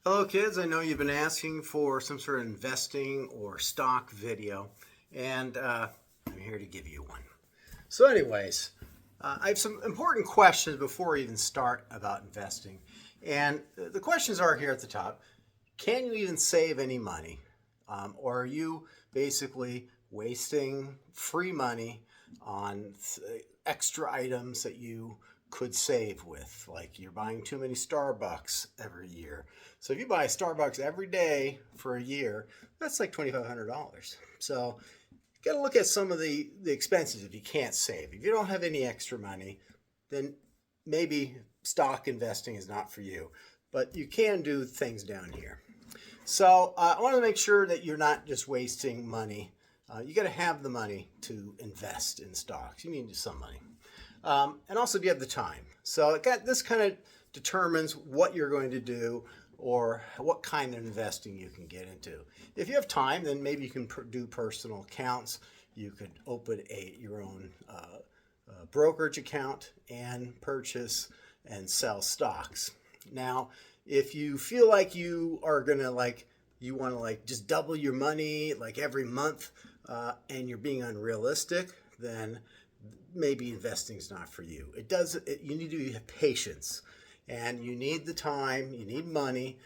Hello kids, I know you've been asking for some sort of investing or stock video, and I'm here to give you one. So anyways, I have some important questions before we even start about investing. And the questions are here at the top. Can you even save any money? Or are you basically wasting free money on extra items that you could save with? Like you're buying too many Starbucks every year. So if you buy Starbucks every day for a year, that's like $2,500. So you got to look at some of the expenses if you can't save. If you don't have any extra money, then maybe stock investing is not for you. But you can do things down here. So I want to make sure that you're not just wasting money. You got to have the money to invest in stocks. You need some money. And also, do you have the time? So this kind of determines what you're going to do or what kind of investing you can get into. If you have time, then maybe you can do personal accounts. You could open your own brokerage account and purchase and sell stocks. Now, if you feel like you are gonna you want to just double your money like every month, and you're being unrealistic, then maybe investing is not for you. You need to have patience, and you need the time, you need money,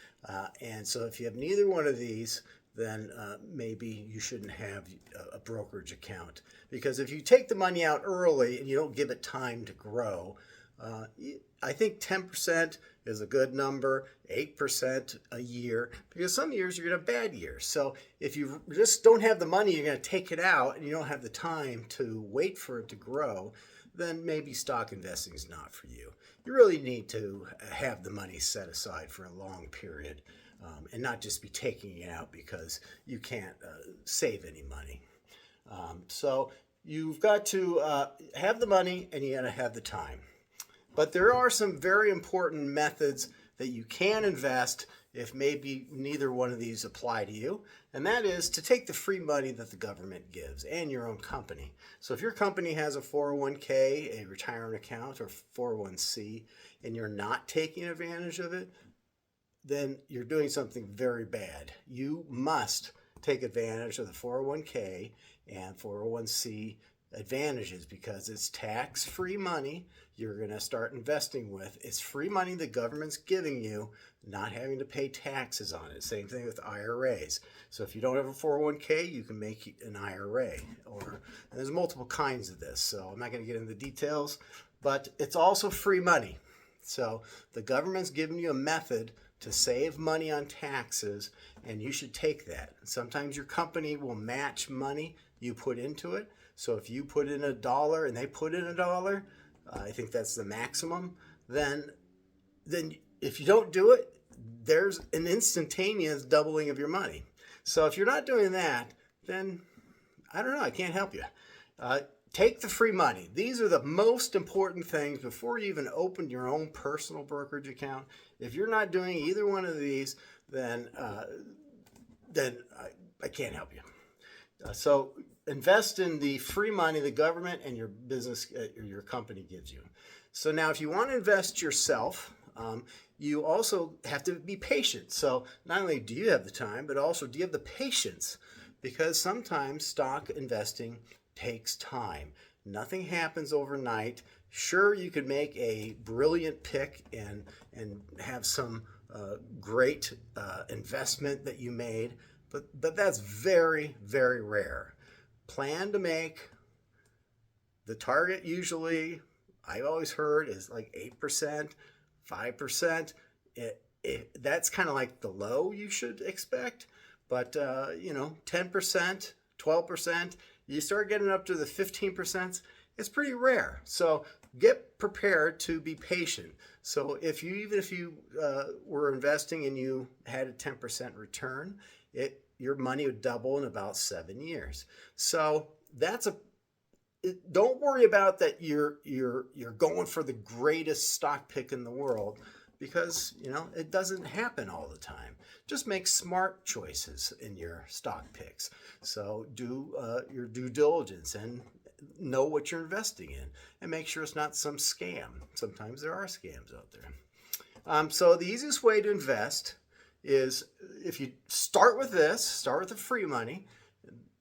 and so if you have neither one of these, then maybe you shouldn't have a brokerage account, because if you take the money out early and you don't give it time to grow, I think 10% is a good number, 8% a year, because some years you're going to have bad years. So if you just don't have the money, you're going to take it out, and you don't have the time to wait for it to grow, then maybe stock investing is not for you. You really need to have the money set aside for a long period, and not just be taking it out because you can't save any money. So you've got to have the money, and you got to have the time. But there are some very important methods that you can invest if maybe neither one of these apply to you, and that is to take the free money that the government gives and your own company. So if your company has a 401k, a retirement account, or 401c, and you're not taking advantage of it, then you're doing something very bad. You must take advantage of the 401k and 401c advantages, because it's tax-free money you're going to start investing with. It's free money the government's giving you, not having to pay taxes on it. Same thing with IRAs. So if you don't have a 401k, you can make an IRA. And there's multiple kinds of this, so I'm not going to get into the details, but it's also free money. So the government's giving you a method to save money on taxes, and you should take that. Sometimes your company will match money you put into it. So if you put in $1 and they put in $1, I think that's the maximum, then if you don't do it, there's an instantaneous doubling of your money. So if you're not doing that, then I don't know, I can't help you. Take the free money. These are the most important things before you even open your own personal brokerage account. If you're not doing either one of these, then I can't help you. So invest in the free money the government and your business or your company gives you. So now if you want to invest yourself, you also have to be patient. So not only do you have the time, but also do you have the patience? Because sometimes stock investing takes time. Nothing happens overnight. Sure, you could make a brilliant pick and have some great investment that you made, but that's very, very rare. Plan to make the target, usually I've always heard, is like 8%, 5%. That's kind of like the low you should expect. But 10%, 12%, you start getting up to the 15%, it's pretty rare. So get prepared to be patient. So even if you were investing and you had a 10% return, your money would double in about 7 years. So don't worry about that you're going for the greatest stock pick in the world, because it doesn't happen all the time. Just make smart choices in your stock picks. So do your due diligence and know what you're investing in, and make sure it's not some scam. Sometimes there are scams out there. So the easiest way to invest is if you start with this, start with the free money,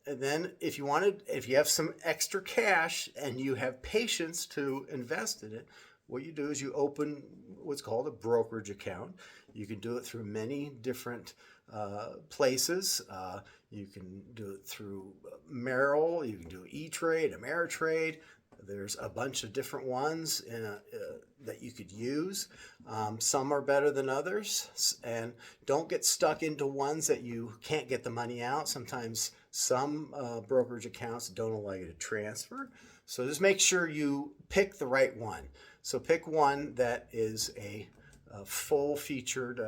and then if you have some extra cash and you have patience to invest in it, what you do is you open what's called a brokerage account. You can do it through many different places. You can do it through Merrill. You can do E-Trade, Ameritrade. There's a bunch of different ones that you could use. Some are better than others, and don't get stuck into ones that you can't get the money out. Sometimes some brokerage accounts don't allow you to transfer. So just make sure you pick the right one. So pick one that is a full-featured,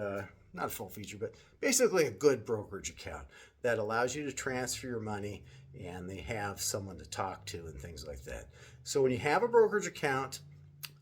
not full-featured, but basically a good brokerage account that allows you to transfer your money, and they have someone to talk to and things like that. So when you have a brokerage account,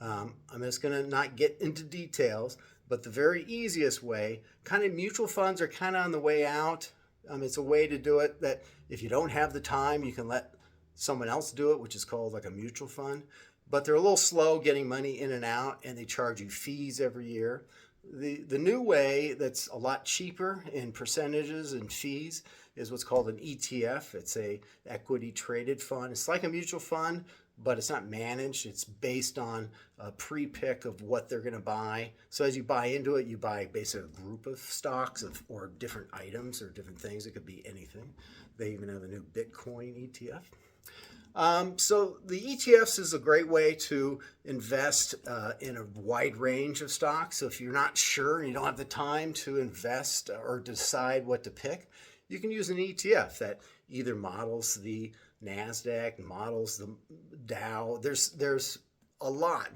I'm just going to not get into details, but the very easiest way, kind of mutual funds are kind of on the way out. It's a way to do it that if you don't have the time, you can let someone else do it, which is called like a mutual fund. But they're a little slow getting money in and out, and they charge you fees every year. The new way that's a lot cheaper in percentages and fees is what's called an ETF. It's a equity traded fund. It's like a mutual fund, but it's not managed. It's based on a pre-pick of what they're going to buy. So as you buy into it, you buy basically a group of stocks or different items or different things. It could be anything. They even have a new Bitcoin ETF. So the ETFs is a great way to invest in a wide range of stocks. So if you're not sure and you don't have the time to invest or decide what to pick, you can use an ETF that either models the NASDAQ, models the Dow. There's a lot.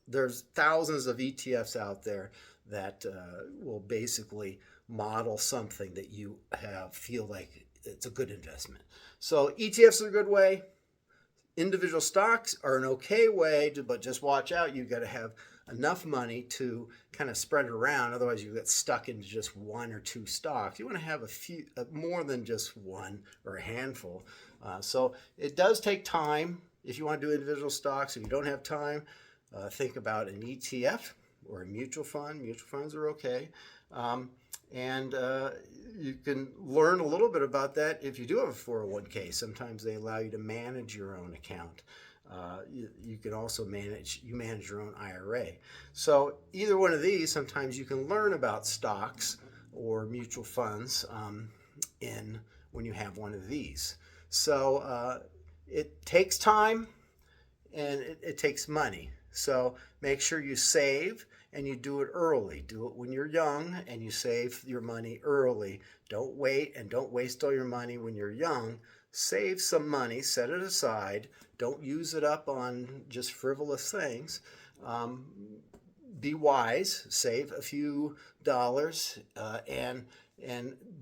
There's thousands of ETFs out there that will basically model something that you feel like it's a good investment. So ETFs are a good way. Individual stocks are an okay way, but just watch out. You've got to have enough money to kind of spread it around. Otherwise, you get stuck into just one or two stocks. You want to have a few, more than just one or a handful. So it does take time if you want to do individual stocks. If you don't have time, think about an ETF or a mutual fund. Mutual funds are okay. And you can learn a little bit about that if you do have a 401k. Sometimes they allow you to manage your own account. You can also manage your own IRA. So either one of these, sometimes you can learn about stocks or mutual funds when you have one of these. So it takes time and it takes money. So make sure you save and you do it early. Do it when you're young and you save your money early. Don't wait and don't waste all your money when you're young. Save some money, set it aside. Don't use it up on just frivolous things. Be wise, save a few dollars, and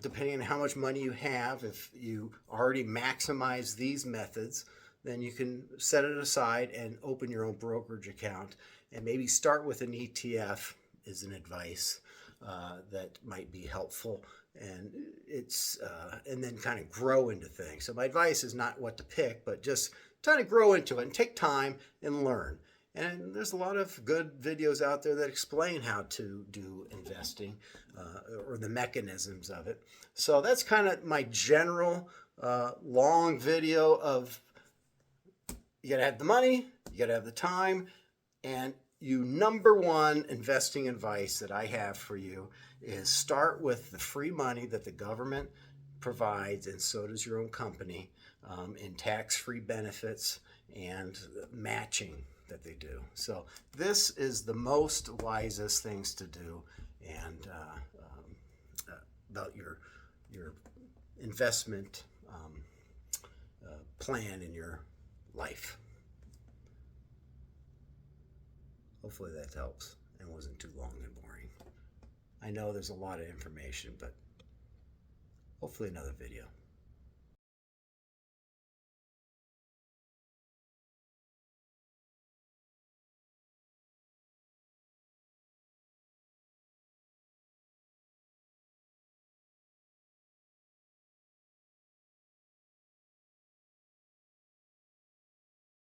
depending on how much money you have, if you already maximize these methods, then you can set it aside and open your own brokerage account and maybe start with an ETF is an advice that might be helpful, and and then kind of grow into things. So my advice is not what to pick, but just kind of grow into it and take time and learn. And there's a lot of good videos out there that explain how to do investing or the mechanisms of it. So that's kind of my general long video of you got to have the money, you got to have the time, and number one investing advice that I have for you is start with the free money that the government provides, and so does your own company, in tax-free benefits and matching that they do. So this is the most wisest things to do, and about your investment plan in your life. Hopefully that helps and wasn't too long and boring. I know there's a lot of information, but hopefully another video.